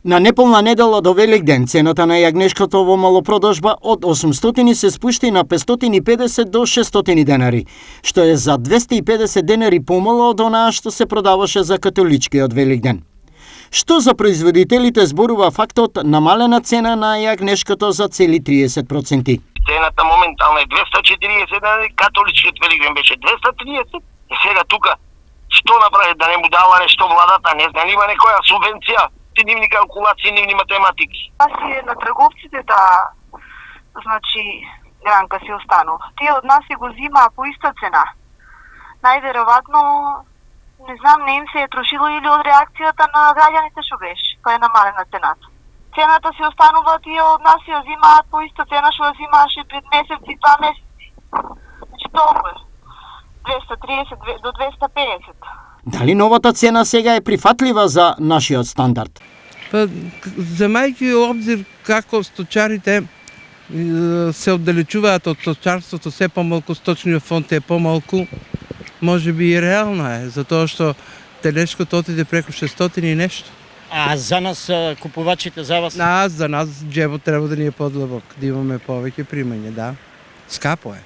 На неполна недела до Великден цената на јагнешкото во малопродажба од 800 се спушти на 550 до 600 денари, што е за 250 денари помало од онаа што се продаваше за католичкиот Великден. Што за производителите зборува фактот намалена цена на јагнешкото за цели 30%. Цената моментално е 240 денари, католичкиот Великден беше 230. И сега тука што направи да не му дава нешто владата, не знам, има некоја субвенција, нивни калкулации, нивни математики. Си на трговците да, значи, гранка си останува. Тие од нас си го зимаа по иста цена. Најверојатно, не знам, не им се е трошило или од реакцијата на граѓаните што беше, па е намалена цената. Цената си останува, тие од нас си ја зимаат по иста цена што ја зимааше пред месеци, 2 месеци. Значи толку е. 230 до 250. Дали новата цена сега е прифатлива за нашиот стандард? Па, земајќи обзир како сточарите се оддалечуваат од сточарството, се помалку сточниот фонд е помалку, може би и реално е, затоа што телешкото отиде преку 600 и нешто. А за нас купувачите, за вас? За нас джебот треба да ни е подлабок, да имаме повеќе примање, да. Скапо е.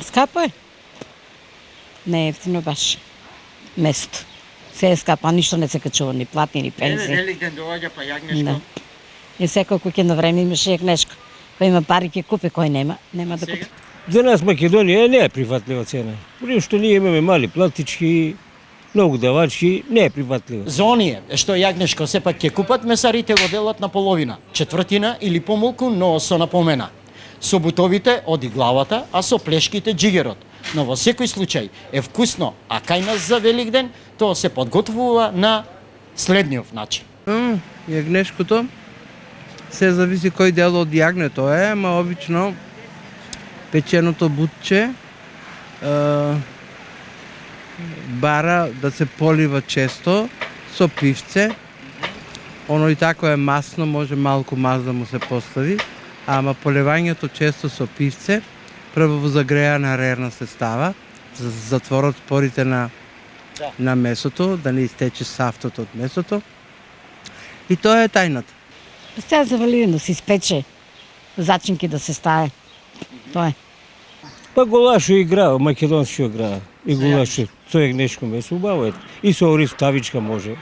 Скапо е. Не е ефтино баш. Место. Се е скапа, ништо не се качува, ни платни, ни пенсии. Великден доаѓа, па јагнешко. Да. И секој кој на време имаше јагнешко. Кој има пари ќе купи, кој нема да купи. За нас Македонија не е прифатлива цена. Прим што ние имаме мали платички, многу давачки, не е прифатлива. За оние што јагнешко сепак ќе купат, месарите го делат на половина, четвртина или помалку, но со напомена. Со бутовите оди главата, а со плешките джигерот. Но во секој случај е вкусно, а кај нас за Великден тоа се подготвува на следниот начин. Јагнешкото се зависи кој дел од јагнето е, ама обично печеното бутче бара да се полива често со пивце. Оно и тако е масно, може малку мас да му се постави, ама поливањето често со пивце, прво во загреана рерна се става, за да затворат спорите на месото, да не истече сафтот од месото. И тоа е тајната. Сега за Великден да се испече, зачинки да се стае. Тоа е. Па голашо игра, македонски игра. И голашо, со јагнешко месо убаво е. И со ориз тавичка може.